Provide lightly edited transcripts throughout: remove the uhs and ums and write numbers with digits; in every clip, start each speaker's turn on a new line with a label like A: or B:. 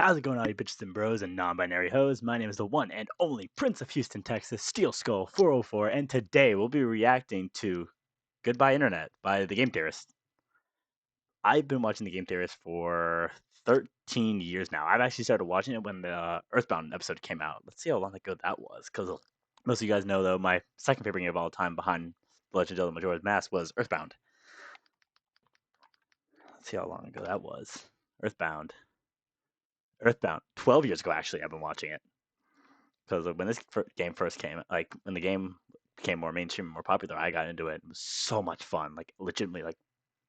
A: How's it going, all you bitches and bros and non-binary hoes? My name is the one and only Prince of Houston, Texas, SteelSkull404, and today we'll be reacting to Goodbye Internet by the Game Theorist. I've been watching the Game Theorist for 13 years now. I've actually started watching it when the Earthbound episode came out. Let's see how long ago that was, because most of you guys know, though, my second favorite game of all time behind The Legend of Zelda Majora's Mask was Earthbound. Let's see how long ago that was. Earthbound, 12 years ago, actually, I've been watching it. Because when this game first came, like when the game became more mainstream and more popular, I got into it. It was so much fun, like legitimately, like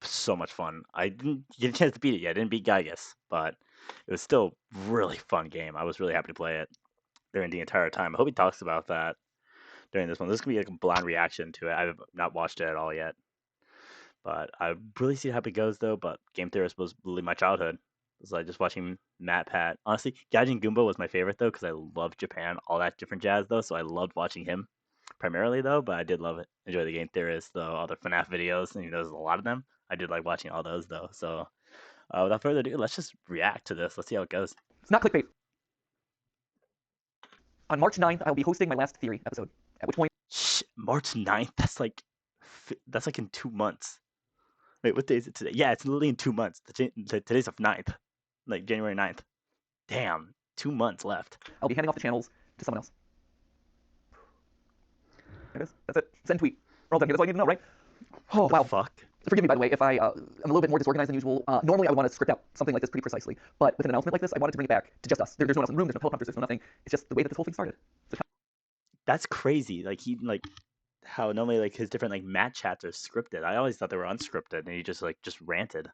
A: so much fun. I didn't get a chance to beat it yet. I didn't beat Gygas, but it was still a really fun game. I was really happy to play it during the entire time. I hope he talks about that during this one. This is gonna be like a blind reaction to it. I've not watched it at all yet, but I really see how it goes though. But Game Theorist was really my childhood. It was like just watching Matt Pat. Honestly, Gaijin Goomba was my favorite though because I love Japan, all that different jazz though. So I loved watching him primarily though, but I did enjoy the Game Theorist, though, all the FNAF videos, and there's a lot of them. I did like watching all those though. So without further ado, let's just react to this. Let's see how it goes.
B: It's not clickbait. On March 9th, I will be hosting my last Theory episode, at which point...
A: March 9th? That's like in 2 months. Wait, what day is it today? Yeah, it's literally in 2 months. Today's the 9th. Like January 9th. Damn, 2 months left.
B: I'll be handing off the channels to someone else. There it is. That's it. Send tweet. We're all done here. That's all you need to know, right?
A: Oh, wow. Fuck.
B: Forgive me, by the way, if I'm a little bit more disorganized than usual. Normally, I would want to script out something like this pretty precisely, but with an announcement like this, I wanted to bring it back to just us. There's no one else in the room. There's no teleprompters. There's no nothing. It's just the way that this whole thing started.
A: That's crazy. Like how normally like his different like Matt chats are scripted. I always thought they were unscripted, and he just ranted.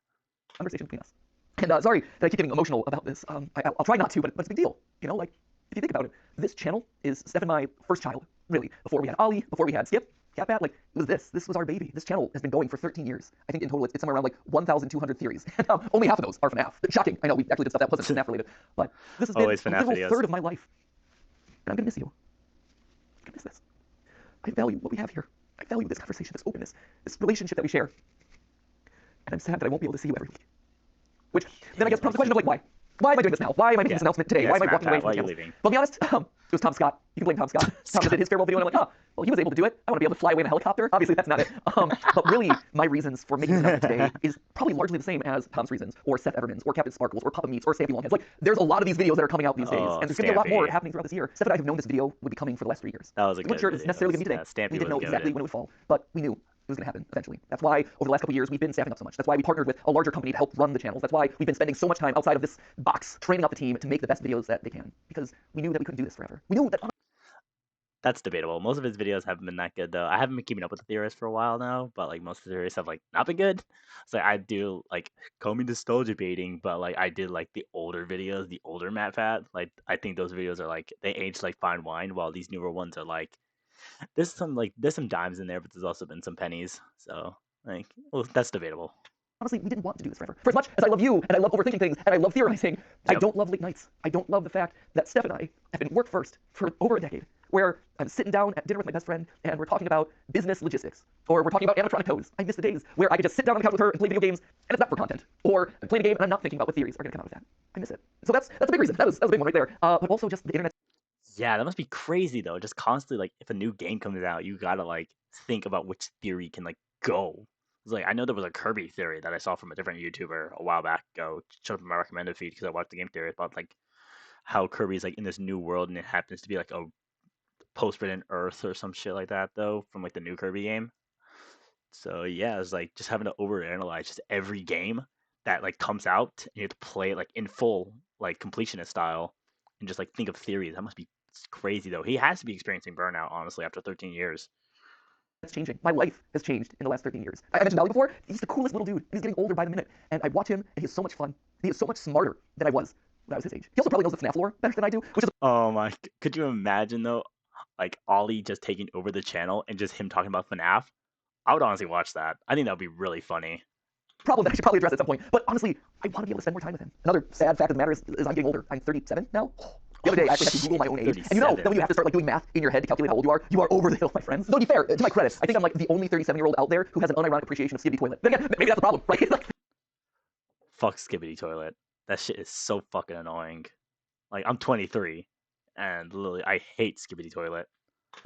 B: Conversation between us. And sorry that I keep getting emotional about this. I'll try not to, but it's a big deal. You know, like if you think about it, this channel is Steph and my first child, really. Before we had Ollie, before we had Skip, Catbat, like it was this. This was our baby. This channel has been going for 13 years. I think in total it's somewhere around like 1,200 theories. And only half of those are FNAF. Shocking. I know we actually did stuff that wasn't FNAF related, but this has been a literal third of my life. And I'm gonna miss you. I miss this. I value what we have here. I value this conversation, this openness, this relationship that we share. And I'm sad that I won't be able to see you every week. Which then I guess prompts the question of like, why? Why am I doing this now? Why am I making this announcement today? Why am I walking away from the channels? Well, to be honest, it was Tom Scott. You can blame Tom Scott. Tom did his farewell video, and I'm like, huh, well, he was able to do it. I want to be able to fly away in a helicopter. Obviously, that's not it. But really, my reasons for making this announcement today is probably largely the same as Tom's reasons, or Seth Everman's, or Captain Sparkles, or Papa Meats, or Stampy Longheads. Like, there's a lot of these videos that are coming out these days, and there's going to be a lot more happening throughout this year. Steph and I have known this video would be coming for the last 3 years.
A: That was a good
B: video. We weren't sure it was necessarily going to be today. We didn't know exactly when it would fall, but we knew it was going to happen eventually. That's why over the last couple of years we've been staffing up so much. That's why we partnered with a larger company to help run the channels. That's why we've been spending so much time outside of this box training up the team to make the best videos that they can, because we knew that we couldn't do this forever. We knew that.
A: That's debatable. Most of his videos haven't been that good though. I haven't been keeping up with the theorists for a while now, but like most of the theorists have like not been good. So I do like call me nostalgia baiting, but like I did like the older videos, the older Matt Fat. Like I think those videos are like they aged like fine wine, while these newer ones are like there's some dimes in there, but there's also been some pennies. So like, well, that's debatable.
B: Honestly, we didn't want to do this forever. For as much as I love you, and I love overthinking things, and I love theorizing, I don't love late nights. I don't love the fact that Steph and I have been work first for over a decade, where I'm sitting down at dinner with my best friend, and we're talking about business logistics, or we're talking about animatronic toes. I miss the days where I could just sit down on the couch with her and play video games, and it's not for content. Or I'm playing a game, and I'm not thinking about what theories are going to come out of that. I miss it. So that's a big reason. That was a big one right there. But also just the internet.
A: Yeah, that must be crazy though. Just constantly like if a new game comes out, you gotta like think about which theory can like go. It's like I know there was a Kirby theory that I saw from a different YouTuber a while back ago, showed up in my recommended feed because I watched the game theory about like how Kirby's like in this new world and it happens to be like a post-written Earth or some shit like that though from like the new Kirby game. So yeah, it's like just having to overanalyze just every game that like comes out and you have to play it like in full like completionist style and just like think of theories. That must be crazy though. He has to be experiencing burnout honestly after 13 years.
B: It's changing. My life has changed in the last 13 years. I mentioned Valley before. He's the coolest little dude. He's getting older by the minute. And I watch him, and he has so much fun. He is so much smarter than I was when I was his age. He also probably knows the FNAF lore better than I do, which is...
A: Oh my... Could you imagine, though, like, Ollie just taking over the channel and just him talking about FNAF? I would honestly watch that. I think that would be really funny.
B: Problem that I should probably address at some point. But honestly, I want to be able to spend more time with him. Another sad fact of the matter is I'm getting older. I'm 37 now. The other day, I actually had to Google my own age. 37. And you know that when you have to start like doing math in your head to calculate how old you are over the hill, my friends. No, to be fair, to my credit, I think I'm like the only 37-year-old out there who has an unironic appreciation of Skibbity Toilet. Then again, maybe that's the problem, right?
A: Fuck Skibbity Toilet. That shit is so fucking annoying. Like, I'm 23, and literally, I hate Skibbity Toilet.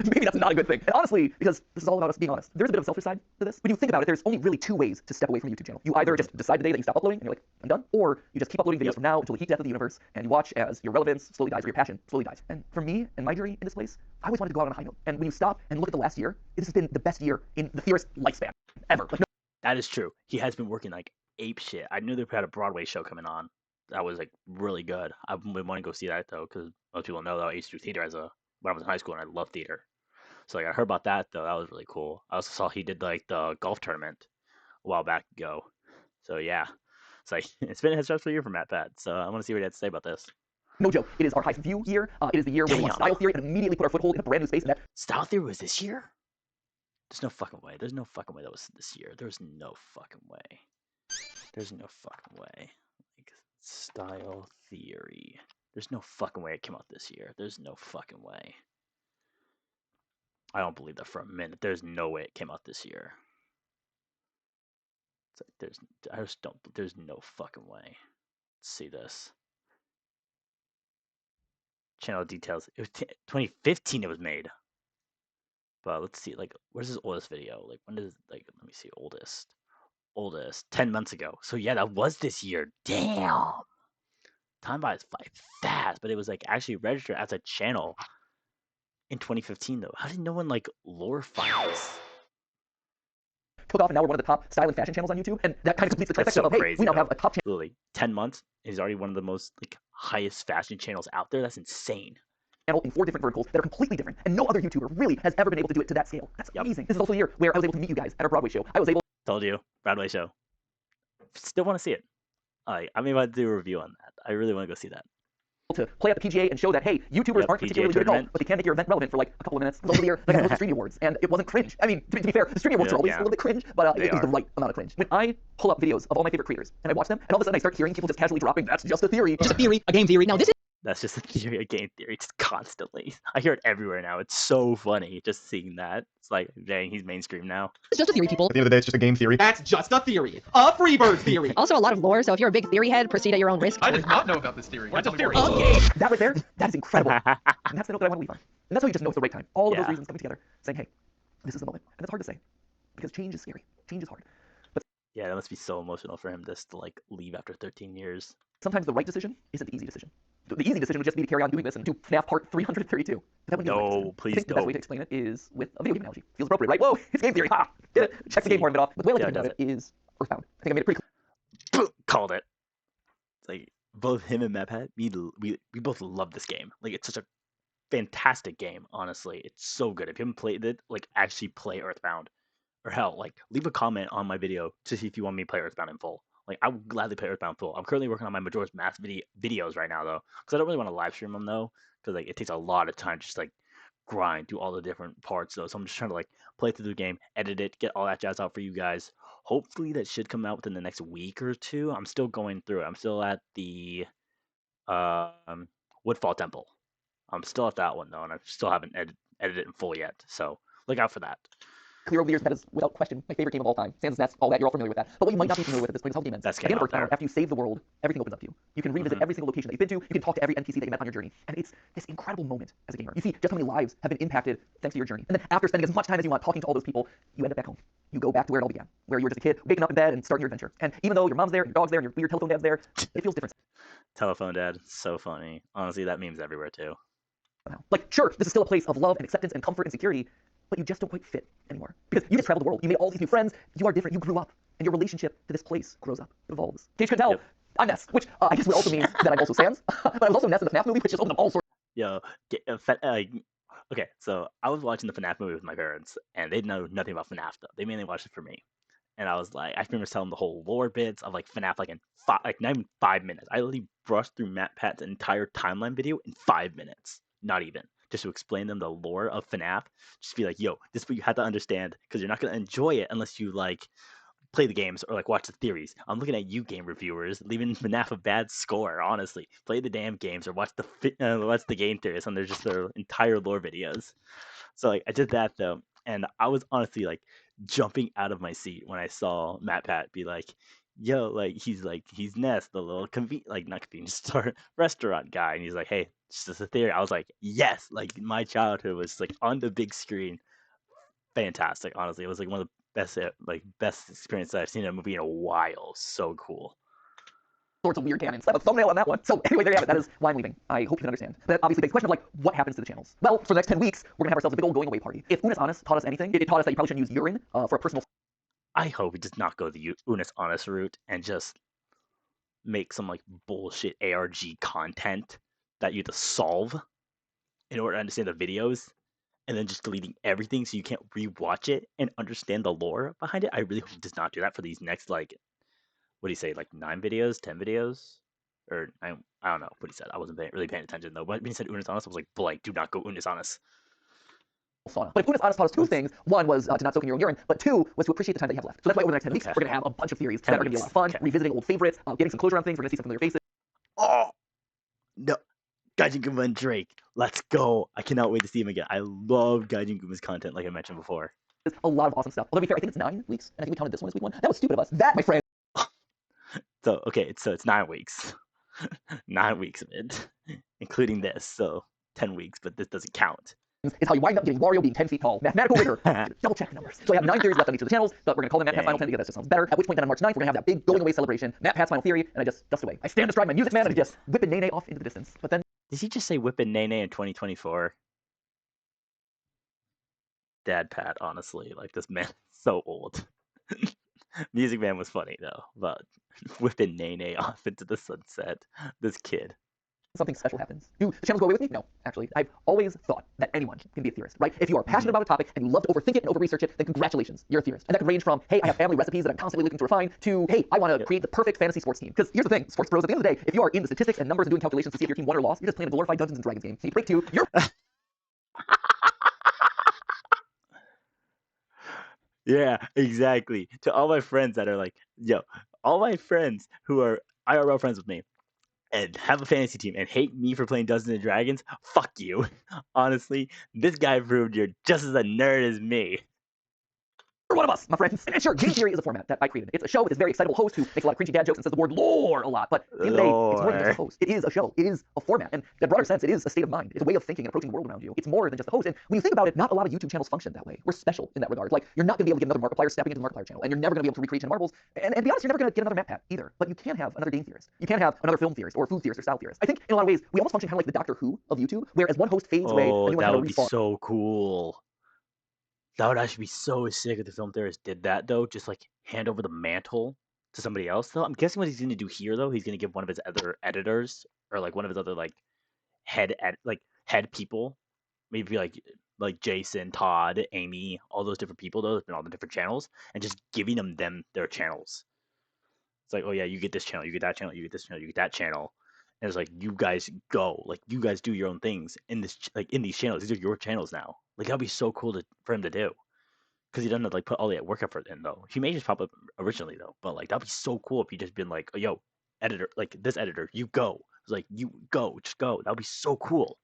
B: Maybe that's not a good thing. And honestly, because this is all about us being honest, there's a bit of a selfish side to this. When you think about it, there's only really two ways to step away from a YouTube channel. You either just decide the day that you stop uploading and you're like, I'm done, or you just keep uploading videos from now until the heat death of the universe, and you watch as your relevance slowly dies or your passion slowly dies. And for me and my journey in this place, I always wanted to go out on a high note. And when you stop and look at the last year, this has been the best year in the theorist's lifespan ever. Like, no.
A: That is true. He has been working like ape shit. I knew they had a Broadway show coming on. That was like really good. I've been wanting to go see that though, because most people know that I used to do theater when I was in high school, and I love theater. So like I heard about that though. That was really cool. I also saw he did like the golf tournament a while back ago. So yeah, it's like it's been a stressful year for Matt Pat. So I want to see what he had to say about this.
B: No joke. It is our highest view year. It is the year where we want style theory and immediately put our foothold in a brand new space. And that
A: Style theory was this year? There's no fucking way. There's no fucking way that was this year. There's no fucking way. There's no fucking way. Like style theory. There's no fucking way it came out this year. There's no fucking way. I don't believe that for a minute. There's no way it came out this year. It's like there's no fucking way. Let's see this. Channel details. It was 2015 it was made. But let's see, like, where's his oldest video? Like, when does, like, let me see, oldest, 10 months ago. So yeah, that was this year. Damn. Time by fast, but it was like actually registered as a channel in 2015 though. How did no one like lore files?
B: took off, and now we're one of the top style and fashion channels on YouTube, and that kind of completes the trifecta
A: so
B: of, hey,
A: crazy,
B: we now
A: though.
B: have a top channel.
A: Literally, 10 months, he's already one of the most like highest fashion channels out there. That's insane.
B: In 4 different verticals that are completely different, and no other YouTuber really has ever been able to do it to that scale. That's amazing. This is also the year where I was able to meet you guys at our Broadway show. I was able.
A: Told you, Broadway show. Still want to see it. I'm about to do a review on that. I really want to go see that.
B: To play at the PGA and show that, hey, YouTubers aren't particularly good at all, but they can make your event relevant for like a couple of minutes. It was over the year, like I the Streamy Awards, and it wasn't cringe. I mean, to be fair, the Streamy Awards are always a little bit cringe, but it was the right amount of cringe. When I pull up videos of all my favorite creators, and I watch them, and all of a sudden I start hearing people just casually dropping, that's just a theory. Just a theory, a game theory. Now this is...
A: That's just a theory, a game theory, just constantly. I hear it everywhere now. It's so funny just seeing that. It's like, dang, he's mainstream now.
C: It's just a theory, people.
D: At the end of the day, it's just a game theory.
E: That's just a theory. A Freebird theory.
C: Also a lot of lore, so if you're a big theory head, proceed at your own risk.
E: I did not know about this theory. What's a theory?
B: Okay. That right there, that is incredible. And that's the note that I want to leave on. And that's how you just know it's the right time. All of those reasons coming together, saying, hey, this is the moment. And it's hard to say, because change is scary. Change is hard. But
A: yeah, that must be so emotional for him just to like leave after 13 years.
B: Sometimes the right decision isn't the easy decision. The easy decision would just be to carry on doing this and do FNAF Part 332. But that would be the right decision.
A: Please
B: I think the best
A: don't.
B: way to explain it is with a video game analogy. Feels appropriate, right? Whoa, it's game theory. Ha! Get it? Check the game part of it off. But the way I like to think about it is Earthbound. I think I made it pretty clear.
A: Called it. It's like both him and MapHat, we both love this game. Like it's such a fantastic game, honestly. It's so good. If you haven't played it, like actually play Earthbound. Or hell, like leave a comment on my video to see if you want me to play Earthbound in full. Like I would gladly play Earthbound full. I'm currently working on my Majora's Mask videos right now though, because I don't really want to live stream them though, because like it takes a lot of time to just like grind through all the different parts though. So I'm just trying to like play through the game, edit it, get all that jazz out for you guys. Hopefully that should come out within the next week or two. I'm still going through it. I'm still at the Woodfall Temple. I'm still at that one though, and I still haven't edited it in full yet. So look out for that.
B: Clear over the years, that is without question my favorite game of all time. Sans Nest, all that, you're all familiar with that. But what you might not be familiar with at this point is how the game ends.
A: That's
B: at the end of
A: game out
B: Earthbound, after you save the world, everything opens up to you. You can revisit every single location that you've been to. You can talk to every NPC that you met on your journey. And it's this incredible moment as a gamer. You see just how many lives have been impacted thanks to your journey. And then after spending as much time as you want talking to all those people, you end up back home. You go back to where it all began, where you were just a kid, waking up in bed and starting your adventure. And even though your mom's there, and your dog's there, and your weird telephone dad's there, it feels different.
A: Telephone dad, so funny. Honestly, that meme's everywhere too.
B: Like, sure, this is still a place of love and acceptance and comfort and security, but you just don't quite fit anymore. Because you just traveled the world, you made all these new friends, you are different, you grew up, and your relationship to this place grows up, it evolves. In case you can tell, I'm Ness, which I guess also means that I'm also Sans, but I was also Ness in the FNAF movie, which just opened up all sorts.
A: Yo, okay, so I was watching the FNAF movie with my parents, and they know nothing about FNAF though. They mainly watched it for me. And I was like, I remember telling them the whole lore bits of like FNAF like in not even 5 minutes. I literally brushed through Matt Pat's entire timeline video in 5 minutes. Not even. Just to explain them the lore of FNAF. Just be like, yo, this is what you have to understand, because you're not going to enjoy it unless you like play the games or like watch the theories. I'm looking at you game reviewers leaving FNAF a bad score, honestly. Play the damn games or watch the game theories on their entire lore videos. So like I did that though, and I was honestly like jumping out of my seat when I saw Matt Pat be like, yo, like he's Ness, the little not convenience store restaurant guy, and he's like, hey, it's just a theory. I was like, yes, like my childhood was like on the big screen, fantastic. Honestly, it was like one of the best experiences I've seen in a movie in a while. So cool.
B: Sorts of weird canons. I have a thumbnail on that one. So anyway, there you have it. That is why I'm leaving. I hope you can understand. That obviously begs the question of like, what happens to the channels? Well, for the next 10 weeks, we're gonna have ourselves a big old going away party. If Unis Honest taught us anything, it taught us that you probably shouldn't use urine for a personal.
A: I hope it does not go the Unis Honest route and just make some like bullshit ARG content that you have to solve in order to understand the videos, and then just deleting everything so you can't rewatch it and understand the lore behind it. I really hope it does not do that for these next like, what do you say, like 9 videos, 10 videos, or I don't know what he said. I wasn't really paying attention though. But when he said Unis Honest, I was like, blank, do not go Unis Honest.
B: Sauna. But if Unis Honest taught us two things, one was to not soak in your own urine, but two was to appreciate the time that you have left. So that's why over the next 10 weeks, we're going to have a bunch of theories that are going to be a lot of fun, revisiting old favorites, getting some closure on things. We're going to see some familiar faces.
A: Oh, no. Gaijin Guma and Drake. Let's go. I cannot wait to see him again. I love Gaijin Guma's content, like I mentioned before.
B: There's a lot of awesome stuff. Although, to be fair, I think it's 9 weeks, and I think we counted this one as week 1. That was stupid of us. That, my friend.
A: So, okay, so it's 9 weeks. 9 weeks of it, including this. So, 10 weeks, but this doesn't count.
B: Is how you wind up getting Wario being 10 feet tall. Mathematical rigor. Double check the numbers. So I have 9 theories left on each of the channels, but we're going to call them MatPat's Final 10 because that just sounds better. At which point then on March 9th, we're going to have that big going away celebration, MatPat's Final Theory, and I just dust away. I stand astride my music man and I just whip and nay off into the distance. But then...
A: Did he just say whip and nay in 2024? Dad Pat, honestly. Like, this man is so old. Music Man was funny, though, but whipping nay off into the sunset. This kid.
B: Something special happens. Do the channels go away with me? No, actually. I've always thought that anyone can be a theorist, right? If you are passionate about a topic and you love to overthink it and over-research it, then congratulations, you're a theorist. And that could range from, hey, I have family recipes that I'm constantly looking to refine, to, hey, I want to create the perfect fantasy sports team. Because here's the thing, sports pros, at the end of the day, if you are in the statistics and numbers and doing calculations to see if your team won or lost, you're just playing a glorified Dungeons & Dragons game. So you break 2, you're...
A: Yeah, exactly. To all my friends that are like, yo, all my friends who are IRL friends with me, and have a fantasy team and hate me for playing Dungeons and Dragons, fuck you. Honestly, this guy proved you're just as a nerd as me.
B: You're one of us, my friends. And sure, Game Theory is a format that I created. It's a show with this very excitable host who makes a lot of cringy dad jokes and says the word lore a lot. But at the end of the day, it's more than just a host. It is a show. It is a format. And in a broader sense, it is a state of mind. It's a way of thinking and approaching the world around you. It's more than just a host. And when you think about it, not a lot of YouTube channels function that way. We're special in that regard. Like, you're not going to be able to get another Markiplier stepping into the Markiplier channel. And you're never going to be able to recreate marbles. And to be honest, you're never going to get another MatPat either. But you can have another game theorist. You can have another film theorist or food theorist or style theorist. I think in a lot of ways, we almost function kind of like the Doctor Who of YouTube, whereas one host fades away and the new one
A: that
B: kind of
A: would be
B: respawns.
A: so cool. That would actually be so sick if the film theorist did that, though. Just like hand over the mantle to somebody else, though. I'm guessing what he's going to do here, though, he's going to give one of his other editors or like one of his other like head people, maybe like Jason, Todd, Amy, all those different people, though, in all the different channels, and just giving them their channels. It's like, oh yeah, you get this channel, you get that channel, you get this channel, you get that channel. And it's like, you guys go, like, you guys do your own things in this, like, in these channels. These are your channels now. Like, that'd be so cool for him to do, because he doesn't have to, like, put all that work effort in, though. He may just pop up originally, though, but like, that'd be so cool if he just been like, oh, yo, editor, like this editor, you go. It's like, you go, just go. That'd be so cool.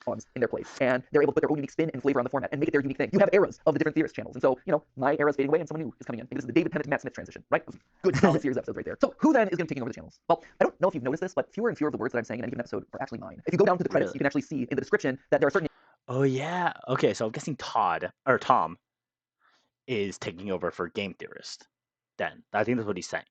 B: In their place, and they're able to put their own unique spin and flavor on the format and make it their unique thing. You have eras of the different theorist channels, and so, you know, my era is fading away and someone new is coming in. Maybe this is the David Tennant to Matt Smith transition, right? Good solid series episodes right there. So who then is going to be taking over the channels? Well, I don't know if you've noticed this, but fewer and fewer of the words that I'm saying in any given episode are actually mine. If you go down to the credits, you can actually see in the description that there are certain...
A: Oh yeah, okay, so I'm guessing Tom is taking over for Game Theorist. Then I think that's what he's saying.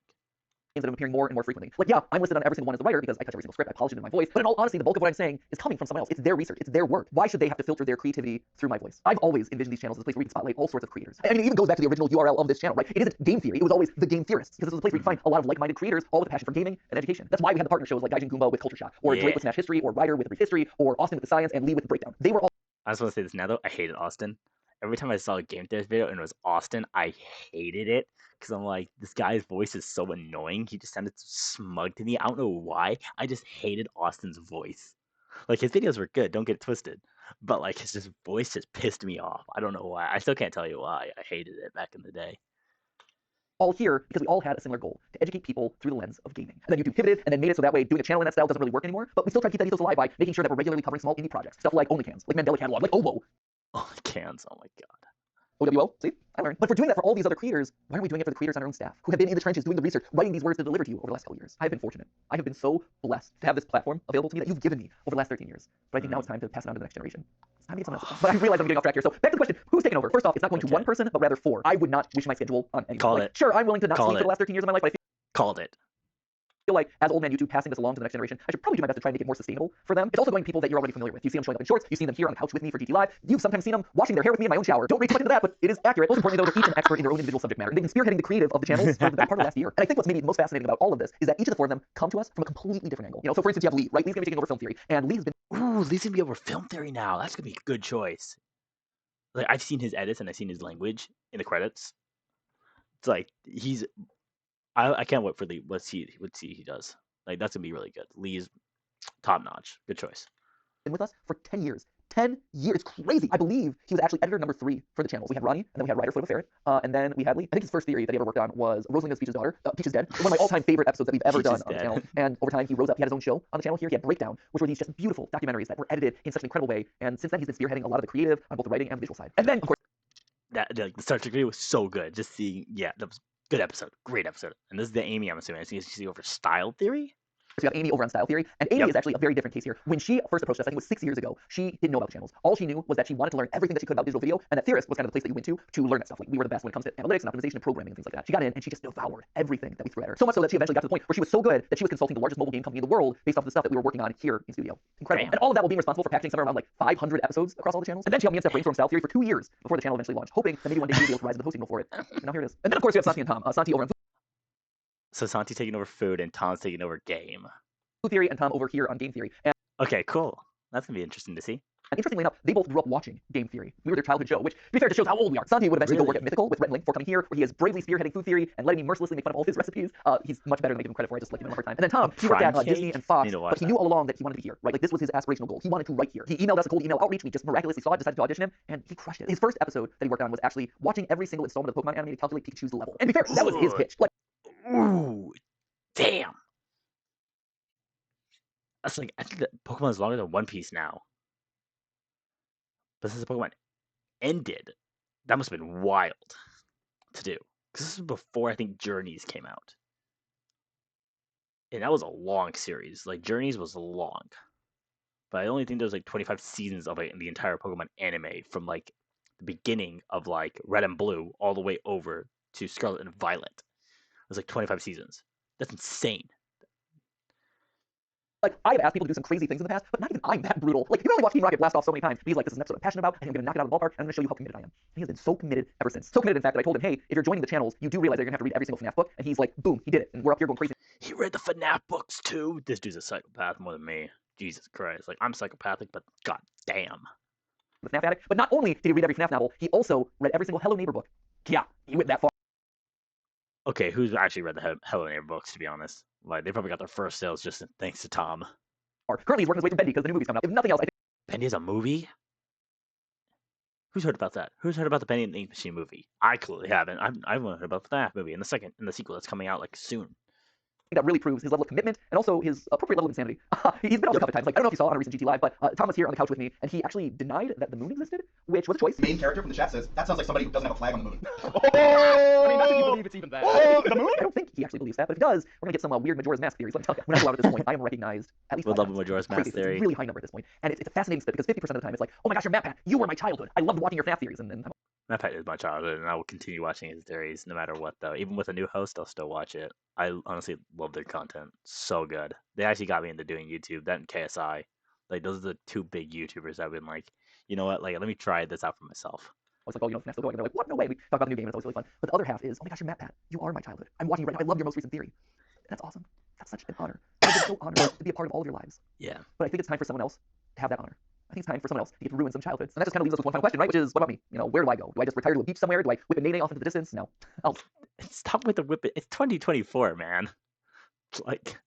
B: That I'm appearing more and more frequently. Like, yeah, I'm listed on every single one as a writer because I touch every single script, I polish it in my voice, but in all honesty, the bulk of what I'm saying is coming from someone else. It's their research, it's their work. Why should they have to filter their creativity through my voice? I've always envisioned these channels as a place where we can spotlight all sorts of creators. I mean, it even goes back to the original URL of this channel, right? It isn't Game Theory, it was always the Game Theorists, because this was a place where you can find a lot of like-minded creators, all with a passion for gaming and education. That's why we had the partner shows like Gaijin Goomba with Culture Shock, or Drake with Smash History, or Ryder with Brief History, or Austin with the Science, and Lee with the Breakdown. They were all...
A: I just want to say this now, though. I hated Austin. Every time I saw a Game Theorist video and it was Austin, I hated it. Because I'm like, this guy's voice is so annoying. He just sounded so smug to me. I don't know why. I just hated Austin's voice. Like, his videos were good, don't get it twisted. But, like, his voice just pissed me off. I don't know why. I still can't tell you why. I hated it back in the day.
B: All here because we all had a similar goal, to educate people through the lens of gaming. And then YouTube pivoted and then made it so that way doing a channel in that style doesn't really work anymore, but we still try to keep that ethos alive by making sure that we're regularly covering small indie projects. Stuff like OnlyCans, like Mandela Catalog, like Owo.
A: OnlyCans, oh my god.
B: OWO, see? I learned. But if we're doing that for all these other creators, why aren't we doing it for the creators on our own staff who have been in the trenches doing the research, writing these words to deliver to you over the last couple years? I've been fortunate. I have been so blessed to have this platform available to me that you've given me over the last 13 years. But I think now it's time to pass it on to the next generation. It's time to get someone else. But I realize I'm getting off track here. So back to the question, who's taking over? First off, it's not going to one person, but rather 4. I would not wish my schedule on anyone.
A: Called
B: Like,
A: it.
B: sure, I'm willing to not sleep for the last 13 years of my life, but I
A: Called it.
B: feel like as old man YouTube passing this along to the next generation, I should probably do my best to try and make it more sustainable for them. It's also going to people that you're already familiar with. You see them showing up in shorts, you've seen them here on the couch with me for GT Live, you've sometimes seen them washing their hair with me in my own shower. Don't read too much into that, but it is accurate. Most importantly though, they're each an expert in their own individual subject matter. And they've been spearheading the creative of the channels for the better part of the last year. And I think what's maybe most fascinating about all of this is that each of the 4 of them come to us from a completely different angle. You know, so for instance, you have Lee, right? Lee's gonna be taking over film theory, and Lee has been
A: Ooh, Lee's gonna be over film theory now. That's gonna be a good choice. Like I've seen his edits and I've seen his language in the credits. It's like he's. I can't wait for Lee. Let's see he does. Like that's gonna be really good. Lee's top notch. Good choice.
B: with us for 10 years. 10 years. It's crazy. I believe he was actually editor number 3 for the channels. We had Ronnie, and then we had writer Foot of a Ferret, and then we had Lee. I think his first theory that he ever worked on was Rosalina's Peach's daughter. Peach is dead. One of my all-time favorite episodes that we've ever
A: Peach
B: done
A: is
B: on the
A: dead.
B: channel. And over time, he rose up. He had his own show on the channel here. He had Breakdown, which were these just beautiful documentaries that were edited in such an incredible way. And since then, he's been spearheading a lot of the creative on both the writing and the visual side. And then, of course,
A: The Star Trek video was so good. Just seeing, that was good episode, great episode. And this is the Amy, I'm assuming. I see you over style theory.
B: so you have Amy over on Style Theory, and Amy is actually a very different case here. When she first approached us, I think it was 6 years ago, she didn't know about the channels. All she knew was that she wanted to learn everything that she could about digital video, and that Theorist was kind of the place that you went to learn that stuff. Like, we were the best when it comes to analytics and optimization and programming and things like that. She got in, and she just devoured everything that we threw at her. So much so that she eventually got to the point where she was so good that she was consulting the largest mobile game company in the world based off of the stuff that we were working on here in studio. Incredible.
A: Damn.
B: And all of that while being responsible for packaging somewhere around like 500 episodes across all the channels. And then she helped me and Steph brainstorm Style Theory for 2 years before the channel eventually launched, hoping that maybe one day we'd be able to rise to the hosting role for it. And now here it is. And then, of course, we have Santi and Tom. Santi over on
A: So Santi's taking over food and Tom's taking over game.
B: Food Theory and Tom over here on Game Theory. And
A: Okay, cool. That's gonna be interesting to see.
B: interestingly enough, they both grew up watching Game Theory. We were their childhood show, which, to be fair, just shows how old we are. Santi would eventually go work at Mythical with Rhett and Link before coming here, where he is bravely spearheading Food Theory and letting me mercilessly make fun of all of his recipes. He's much better than I give him credit for. I just like giving him a hard time. And then Tom, he worked at
A: Prime
B: Disney
A: Cake?
B: and Fox,
A: Need to watch
B: but he
A: that.
B: knew all along that he wanted to be here, right? Like, this was his aspirational goal. He wanted to write here. He emailed us a cold email outreach. We just miraculously saw it, decided to audition him, and he crushed it. His first episode that he worked on was actually watching every single installment of the Pokemon anime to calculate Pikachu's level. And to be fair, that was his pitch. Like,
A: Ooh, damn. That's like, I think that Pokemon is longer than One Piece now. But since the Pokemon ended, that must have been wild to do. Because this was before I think Journeys came out. And that was a long series. Like, Journeys was long. But I only think there was like 25 seasons of it in the entire Pokemon anime from like the beginning of like Red and Blue all the way over to Scarlet and Violet. It was like 25 seasons. That's insane.
B: I have asked people to do some crazy things in the past, but not even I'm that brutal. Like, you can only watch Team Rocket blast off so many times. But he's like, this is an episode I'm passionate about, and I'm going to knock it out of the ballpark, and I'm going to show you how committed I am. And he has been so committed ever since. So committed, in fact, that I told him, hey, if you're joining the channels, you do realize that you're going to have to read every single FNAF book. And he's like, boom, he did it. And we're up here going crazy.
A: He read the FNAF books too. This dude's a psychopath more than me. Jesus Christ. Like, I'm psychopathic, but god damn.
B: The FNAF addict. But not only did he read every FNAF novel, he also read every single Hello Neighbor book. Yeah, he went that far.
A: Okay, who's actually read the Hello Neighbor books, to be honest? Like, they probably got their first sales just thanks to Tom.
B: Currently, he's working his way to Bendy because the new movie's coming out. If nothing else, I think
A: Bendy is a movie? Who's heard about that? Who's heard about the Bendy and the Ink Machine movie? I clearly haven't. I've only heard about the FNAF movie and the sequel that's coming out like soon.
B: that really proves his level of commitment and also his appropriate level of insanity. He's been off a couple times. Like, I don't know if you saw on a recent GT Live, but Tom was here on the couch with me, and he actually denied that the moon existed, which was a choice.
D: The main character from the chat says, that sounds like somebody who doesn't have a flag on the moon.
E: I mean, that's if you believe it's even that.
B: The moon? I don't think he actually believes that, but if he does, we're gonna get some weird Majora's Mask theories. Let me tell you, we're not allowed at this point. I am recognized at least.
A: Would
B: 5
A: love a
B: times.
A: Majora's
B: Crazy.
A: Mask
B: It's a
A: theory.
B: really high number at this point, and it's a fascinating split because 50% of the time it's like, oh my gosh, you're MatPat, you were my childhood. I loved watching your FNAF theories, and then
A: Matt Pat is my childhood, and I will continue watching his theories no matter what, though. Even with a new host, I'll still watch it. I honestly love their content. So good. They actually got me into doing YouTube. That and KSI. Like, those are the two big YouTubers I've been like, you know what? Like, let me try this out for myself.
B: I was like, oh, you know, FNAF's still going. And they're like, what? No way. We talk about the new game, and it's always really fun. But the other half is, oh my gosh, you're MatPat. You are my childhood. I'm watching you right now. I love your most recent theory. And that's awesome. That's such an honor. I've been so honored to be a part of all of your lives.
A: Yeah.
B: But I think it's time for someone else to have that honor. I think it's time for someone else to get to ruin some childhoods. And that just kind of leaves us with one final question, right? Which is, what about me? You know, where do I go? Do I just retire to a beach somewhere? Do I whip a nene off into the distance? No.
A: Stop with the whip. It's 2024, man. Like,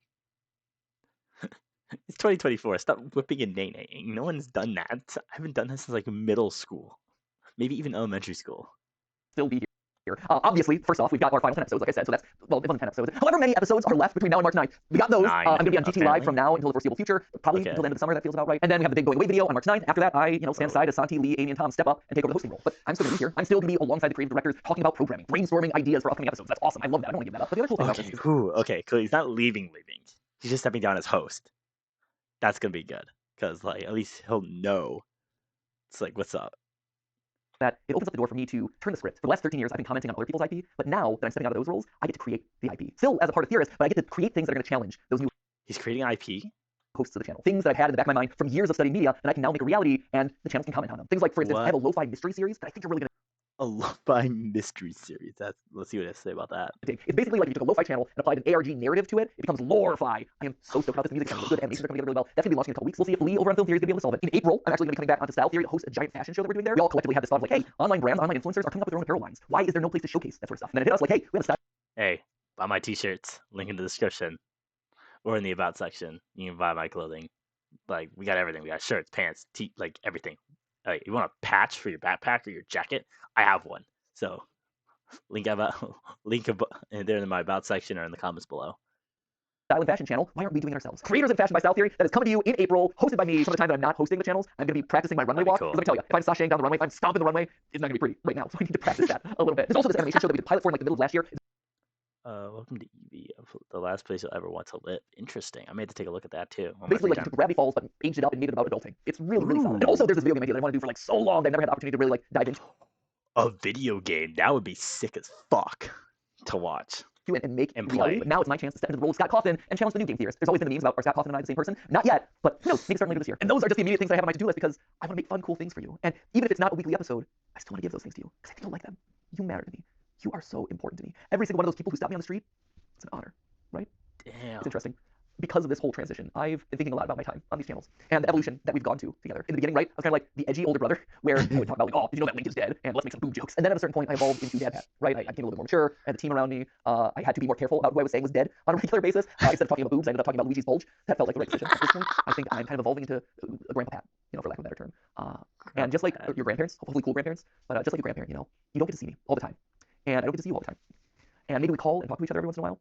A: it's 2024. Stop whipping and nay-naying. No one's done that. I haven't done this since like middle school, maybe even elementary school.
B: Still be here. here. Obviously, first off, we've got our final 10 episodes, like I said, so that's, well, it wasn't 10 episodes. However many episodes are left between now and March 9th. We got those.
A: 9,
B: I'm going to be on GT Live
A: apparently.
B: from now until the foreseeable future, probably
A: Okay.
B: until the end of the summer. That feels about right. And then we have the big going away video on March 9th. After that, I, stand aside as Santi, Lee, Amy, and Tom step up and take over the hosting role. But I'm still going to be here. I'm still going to be alongside the creative directors, talking about programming, brainstorming ideas for upcoming episodes. That's awesome. I love that. I don't want to give that up. But the other cool thing about this
A: Okay,
B: is
A: cool. Okay, cool. He's not leaving. He's just stepping down as host. That's gonna be good, cause like at least he'll know. It's like, what's up?
B: that it opens up the door for me to turn the script. For the last 13 years, I've been commenting on other people's IP, but now that I'm stepping out of those roles, I get to create the IP. Still as a part of Theorist, but I get to create things that are going to challenge those new
A: He's creating IP.
B: hosts of the channel. Things that I've had in the back of my mind from years of studying media, and I can now make a reality, and the channels can comment on them. Things like, for instance, I have a lo-fi mystery series that I think you're really going to
A: A lo-fi mystery series. Let's see what I say about that.
B: dig. It's basically like if you took a lo-fi channel and applied an ARG narrative to it, it becomes lore-fi. I am so stoked about this music. It's really good. Animations are coming together really well. That's going to be launching in a couple weeks. We'll see if Lee over on Film Theory is going to be able to solve it. In April, I'm actually going to be coming back onto Style Theory to host a giant fashion show that we're doing there. We all collectively had this thought of like, hey, online brands, online influencers are coming up with their own apparel lines. Why is there no place to showcase that sort of stuff? And then it hit us like, hey, we have a style
A: Hey, buy my t-shirts. Link in the description or in the about section. You can buy my clothing. Like, we got everything. We got shirts, pants, like everything. Like, you want a patch for your backpack or your jacket? I have one. So link there in my about section or in the comments below.
B: and fashion channel. Why aren't we doing it ourselves? Creators in Fashion by Style Theory that is coming to you in April, hosted by me. Some of the time that I'm not hosting the channels, I'm going to be practicing my runway
A: That'd be
B: walk.
A: cool.
B: Because let me tell you, if I'm sashaying down the runway, if I'm stomping the runway, it's not going to be pretty right now. So I need to practice that a little bit. There's also this animation show that we did pilot for in like the middle of last year.
A: Welcome to EV, the last place you'll ever want to live. Interesting. I may have to take a look at that too. on my
B: Basically,
A: free
B: like you
A: time.
B: took Gravity Falls, but aged it up and made it about adulting. It's really, really solid. And also, there's this video game idea that I want to do for like so long that I never had the opportunity to really like dive into
A: A video game that would be sick as fuck to watch.
B: and make
A: And
B: reality.
A: play.
B: But now it's my chance to step into the role of Scott Cawthon and challenge the new game theorists. There's always been the memes about are Scott Cawthon and I the same person? Not yet, but who knows? Maybe start later this year. And those are just the immediate things that I have on my to-do list because I want to make fun, cool things for you. And even if it's not a weekly episode, I still want to give those things to you because I think you'll like them. You matter to me. You are so important to me. Every single one of those people who stop me on the street, it's an honor, right?
A: Damn.
B: It's interesting. Because of this whole transition, I've been thinking a lot about my time on these channels and the evolution that we've gone to together. In the beginning, right, I was kind of like the edgy older brother, where I would talk about like, oh, did you know that Link is dead? And let's make some boob jokes. And then at a certain point, I evolved into dad hat, right? I became a little bit more mature. I had the team around me. I had to be more careful about who I was saying was dead on a regular basis. Instead of talking about boobs, I ended up talking about Luigi's bulge. That felt like the right decision at this point. I think I'm kind of evolving into a grandpa hat, for lack of a better term. And just like your grandparents, hopefully cool grandparents, but just like your grandparent, you don't get to see me all the time, and I don't get to see you all the time. And maybe we call and talk to each other every once in a while,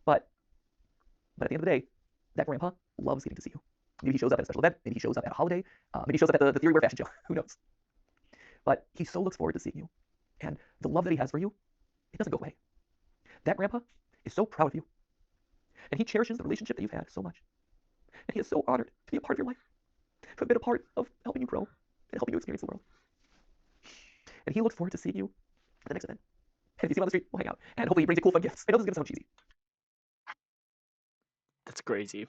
B: but at the end of the day, that grandpa loves getting to see you. Maybe he shows up at a special event, maybe he shows up at a holiday, maybe he shows up at the Theory Wear fashion show, who knows? But he so looks forward to seeing you. And the love that he has for you, it doesn't go away. That grandpa is so proud of you. And he cherishes the relationship that you've had so much. And he is so honored to be a part of your life, to have been a part of helping you grow and helping you experience the world. And he looks forward to seeing you at the next event. And if you see him on the street, we'll hang out. And hopefully he brings you cool, fun gifts. I know this is going to sound cheesy.
A: That's crazy.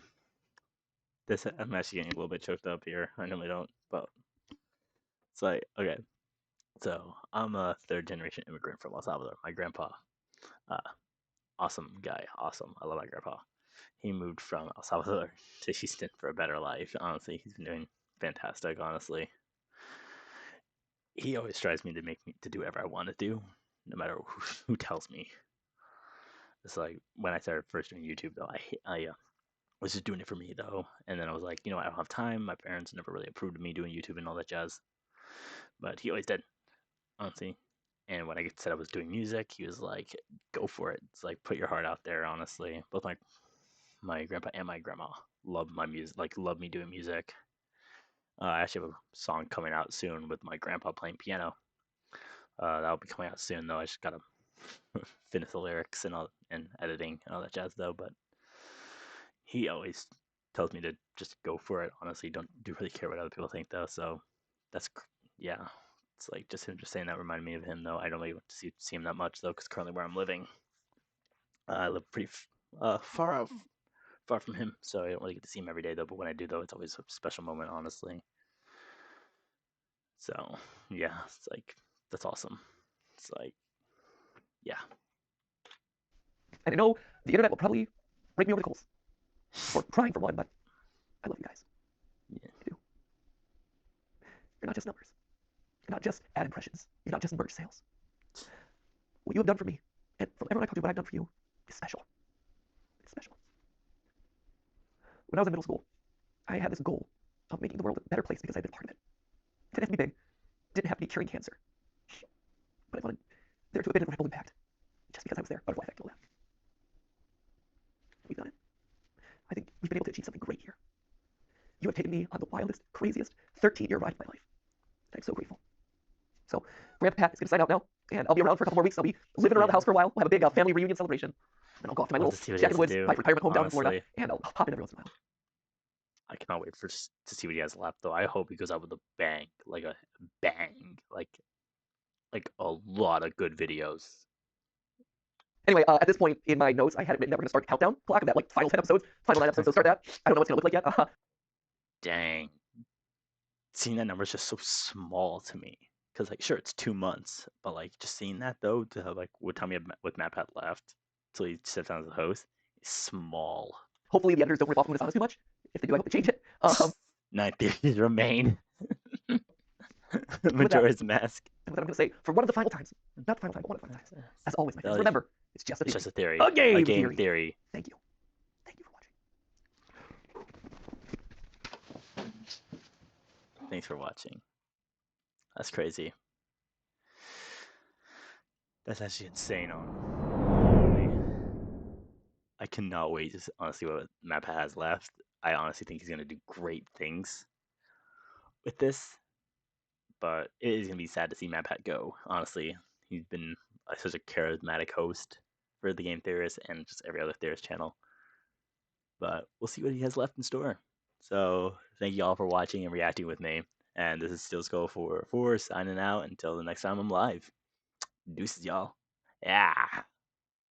A: I'm actually getting a little bit choked up here. I normally don't, but it's like, okay. So I'm a third generation immigrant from El Salvador. My grandpa, awesome guy, awesome. I love my grandpa. He moved from El Salvador to Houston for a better life. Honestly, he's been doing fantastic. Honestly, he always tries to make me to do whatever I want to do, no matter who tells me. It's like when I started first doing YouTube, though, I was just doing it for me, though. And then I was like, I don't have time. My parents never really approved of me doing YouTube and all that jazz. But he always did, honestly. And when I said I was doing music, he was like, go for it. It's like, put your heart out there, honestly. Both my grandpa and my grandma love my music, like, love me doing music. I actually have a song coming out soon with my grandpa playing piano. That'll be coming out soon, though. I just gotta finish the lyrics and editing and all that jazz, though. But he always tells me to just go for it. Honestly, don't really care what other people think, though. So that's, yeah. It's like just him just saying that reminded me of him, though. I don't really want to see him that much, though, because currently where I'm living, I live pretty far from him, so I don't really get to see him every day, though. But when I do, though, it's always a special moment, honestly. So yeah, it's like, that's awesome. It's like, yeah.
B: And I know the internet will probably break me over the coals for crying for one, but I love you guys.
A: Yeah.
B: I do. You're not just numbers. You're not just ad impressions. You're not just merch sales. What you have done for me, and from everyone I talk to, what I've done for you, is special. It's special. When I was in middle school, I had this goal of making the world a better place because I'd been part of it. It didn't have to be big. It didn't have to be curing cancer. But I wanted there to have been a ripple impact. Just because I was there, butterfly effect, all that. We've done it. I think we've been able to achieve something great here. You have taken me on the wildest, craziest 13-year ride of my life. I'm so grateful. So, Grandpa Pat is going to sign out now, and I'll be around for a couple more weeks. I'll be living around the house for a while. We'll have a big family reunion celebration. Then I'll go off to my
A: Love
B: little
A: to see what he
B: shack
A: has
B: in the
A: to
B: woods,
A: do,
B: my retirement home down in Florida,
A: honestly.
B: and I'll pop in every once in a while.
A: I cannot wait to see what he has left, though. I hope he goes out with a bang, like a bang, like a lot of good videos.
B: Anyway, at this point in my notes, I had it written that we're going to start a countdown clock of that, like, final 10 episodes, final 9 episodes, so start that. I don't know what it's going to look like yet.
A: Dang. Seeing that number is just so small to me. Because, like, sure, it's 2 months, but, like, just seeing that, though, to have, like, what time with MatPat left until he steps down as the host, is small.
B: Hopefully the editors don't rip off Unisonus too much. If they do, I hope they change it.
A: 9 theories remain.
B: With
A: Majora's Mask.
B: And with that, I'm going to say, for one of the final times, not the final time, but one of the final times, as always, my friends, remember, it's just a
A: It's
B: theory.
A: just a theory.
B: A game
A: theory.
B: Thank you. Thank you for watching.
A: Thanks for watching. That's crazy. That's actually insane. I cannot wait to honestly what MatPat has left. I honestly think he's going to do great things with this. But it is going to be sad to see MatPat go. Honestly, he's been such a charismatic host for the Game Theorist and just every other Theorist channel. But we'll see what he has left in store. So thank you all for watching and reacting with me. And this is SteelSkull404 signing out until the next time I'm live. Deuces, y'all. Yeah.